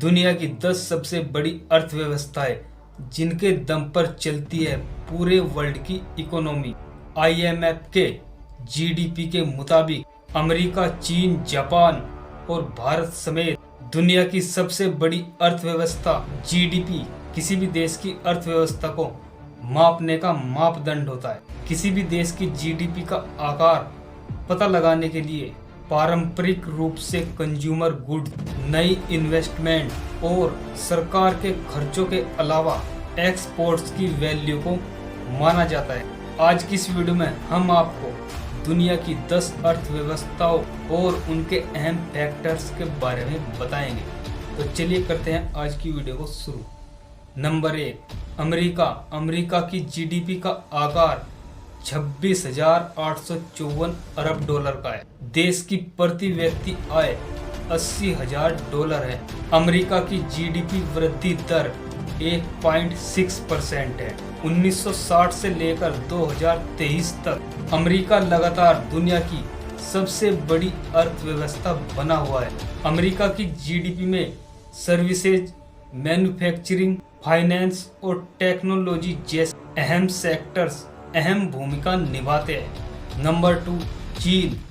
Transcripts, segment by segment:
दुनिया की 10 सबसे बड़ी अर्थव्यवस्थाएं जिनके दम पर चलती है पूरे वर्ल्ड की इकोनॉमी। आईएमएफ के जीडीपी के मुताबिक अमेरिका, चीन, जापान और भारत समेत दुनिया की सबसे बड़ी अर्थव्यवस्था। जीडीपी किसी भी देश की अर्थव्यवस्था को मापने का मापदंड होता है। किसी भी देश की जीडीपी का आकार पता लगाने के लिए पारंपरिक रूप से कंज्यूमर गुड, नई इन्वेस्टमेंट और सरकार के खर्चों के अलावा एक्सपोर्ट्स की वैल्यू को माना जाता है। आज की इस वीडियो में हम आपको दुनिया की 10 अर्थव्यवस्थाओं और उनके अहम फैक्टर्स के बारे में बताएंगे। तो चलिए करते हैं आज की वीडियो को शुरू। नंबर 1, अमेरिका की जीडीपी का आकार 26,854 अरब डॉलर का है। देश की प्रति व्यक्ति आय $80,000 है। अमेरिका की जीडीपी वृद्धि दर 1.6% है। 1960 से लेकर 2023 तक अमेरिका लगातार दुनिया की सबसे बड़ी अर्थव्यवस्था बना हुआ है। अमेरिका की जीडीपी में सर्विसेज, मैन्युफैक्चरिंग, फाइनेंस और टेक्नोलॉजी जैसे अहम सेक्टर्स अहम भूमिका निभाते हैं। नंबर 2,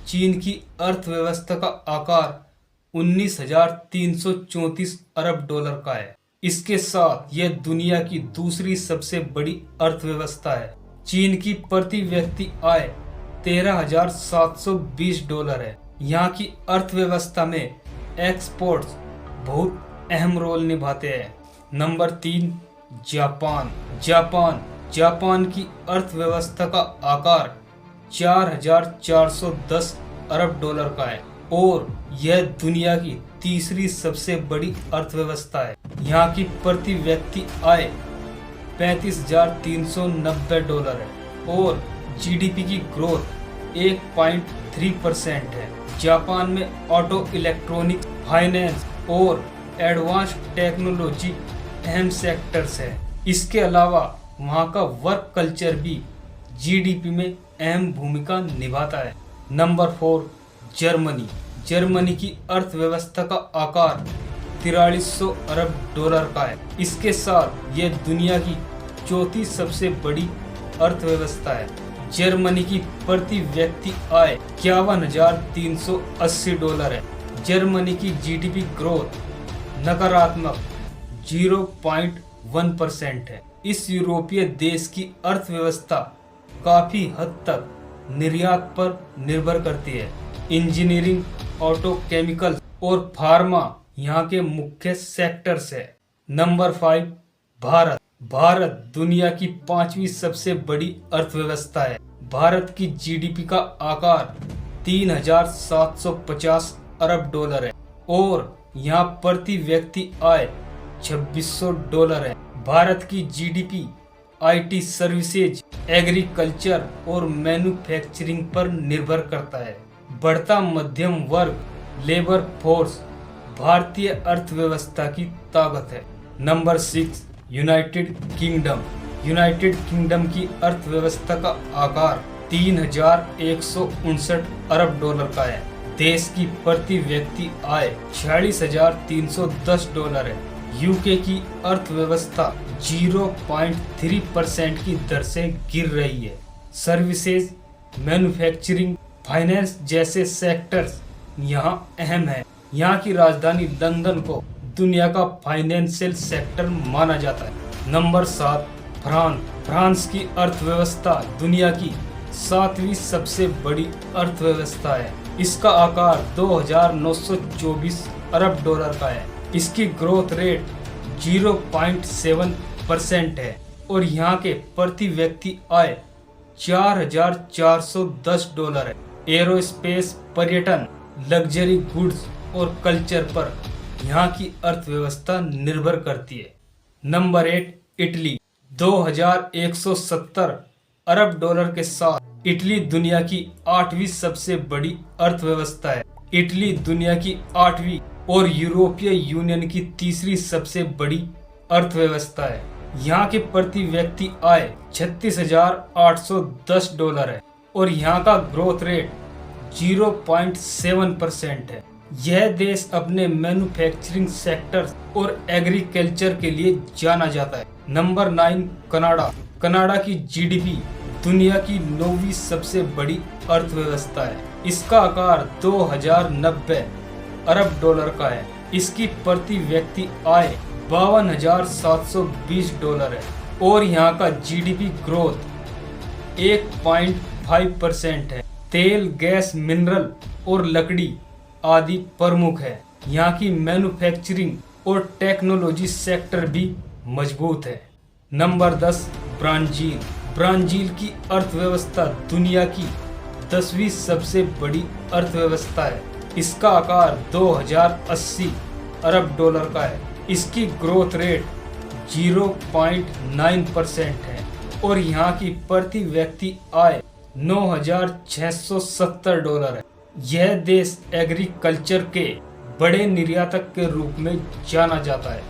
चीन की अर्थव्यवस्था का आकार 19,334 अरब डॉलर का है। इसके साथ यह दुनिया की दूसरी सबसे बड़ी अर्थव्यवस्था है। चीन की प्रति व्यक्ति आय $13,720 है। यहाँ की अर्थव्यवस्था में एक्सपोर्ट्स बहुत अहम रोल निभाते हैं। नंबर 3, जापान की अर्थव्यवस्था का आकार 4,410 अरब डॉलर का है और यह दुनिया की तीसरी सबसे बड़ी अर्थव्यवस्था है। यहाँ की प्रति व्यक्ति आय $35,390 है और जीडीपी की ग्रोथ 1.3% है। जापान में ऑटो, इलेक्ट्रॉनिक्स, फाइनेंस और एडवांस्ड टेक्नोलॉजी अहम सेक्टर्स है। इसके अलावा वहाँ का वर्क कल्चर भी जीडीपी में अहम भूमिका निभाता है। नंबर 4, जर्मनी की अर्थव्यवस्था का आकार 4300 अरब डॉलर का है। इसके साथ यह दुनिया की चौथी सबसे बड़ी अर्थव्यवस्था है। जर्मनी की प्रति व्यक्ति आय $51,380 है। जर्मनी की जीडीपी ग्रोथ नकारात्मक 0.1% है। इस यूरोपीय देश की अर्थव्यवस्था काफी हद तक निर्यात पर निर्भर करती है। इंजीनियरिंग, ऑटो, केमिकल्स और फार्मा यहाँ के मुख्य सेक्टर्स है। नंबर 5, भारत दुनिया की 5वीं सबसे बड़ी अर्थव्यवस्था है। भारत की जीडीपी का आकार 3,750 अरब डॉलर है और यहाँ प्रति व्यक्ति आय $2,600 है। भारत की जीडीपी आईटी, सर्विसेज, एग्रीकल्चर और मैन्युफैक्चरिंग पर निर्भर करता है। बढ़ता मध्यम वर्ग, लेबर फोर्स भारतीय अर्थव्यवस्था की ताकत है। नंबर 6, यूनाइटेड किंगडम की अर्थव्यवस्था का आकार 3,159 अरब डॉलर का है। देश की प्रति व्यक्ति आय $46,310 है। यूके की अर्थव्यवस्था 0.3% की दर से गिर रही है। सर्विसेज, मैन्युफैक्चरिंग, फाइनेंस जैसे सेक्टर्स यहाँ अहम है। यहाँ की राजधानी लंदन को दुनिया का फाइनेंशियल सेक्टर माना जाता है। नंबर 7, फ्रांस की अर्थव्यवस्था दुनिया की 7वीं सबसे बड़ी अर्थव्यवस्था है। इसका आकार 2,924 अरब डॉलर का है। इसकी ग्रोथ रेट 0.7% है और यहाँ के प्रति व्यक्ति आय $4,410 है। एरोस्पेस, पर्यटन, लग्जरी गुड्स और कल्चर पर यहाँ की अर्थव्यवस्था निर्भर करती है। नंबर 8, इटली 2,170 अरब डॉलर के साथ इटली दुनिया की 8वीं सबसे बड़ी अर्थव्यवस्था है। इटली दुनिया की 8वीं और यूरोपीय यूनियन की तीसरी सबसे बड़ी अर्थव्यवस्था है। यहाँ के प्रति व्यक्ति आय $36,810 है और यहाँ का ग्रोथ रेट 0.7% है। यह देश अपने मैन्युफैक्चरिंग सेक्टर और एग्रीकल्चर के लिए जाना जाता है। Number 9 Canada. कनाडा की जीडीपी दुनिया की 9वीं सबसे बड़ी अर्थव्यवस्था है। इसका आकार 2090 अरब डॉलर का है। इसकी प्रति व्यक्ति आय 52,720 डॉलर है और यहाँ का जीडीपी ग्रोथ 1.5% है। तेल, गैस, मिनरल और लकड़ी आदि प्रमुख है। यहाँ की मैन्युफैक्चरिंग और टेक्नोलॉजी सेक्टर भी मजबूत है। Number 10 Brazil. ब्राजील की अर्थव्यवस्था दुनिया की 10वीं सबसे बड़ी अर्थव्यवस्था है। इसका आकार 2080 अरब डॉलर का है। इसकी ग्रोथ रेट 0.9% है और यहाँ की प्रति व्यक्ति आय 9,670 डॉलर है। यह देश एग्रीकल्चर के बड़े निर्यातक के रूप में जाना जाता है।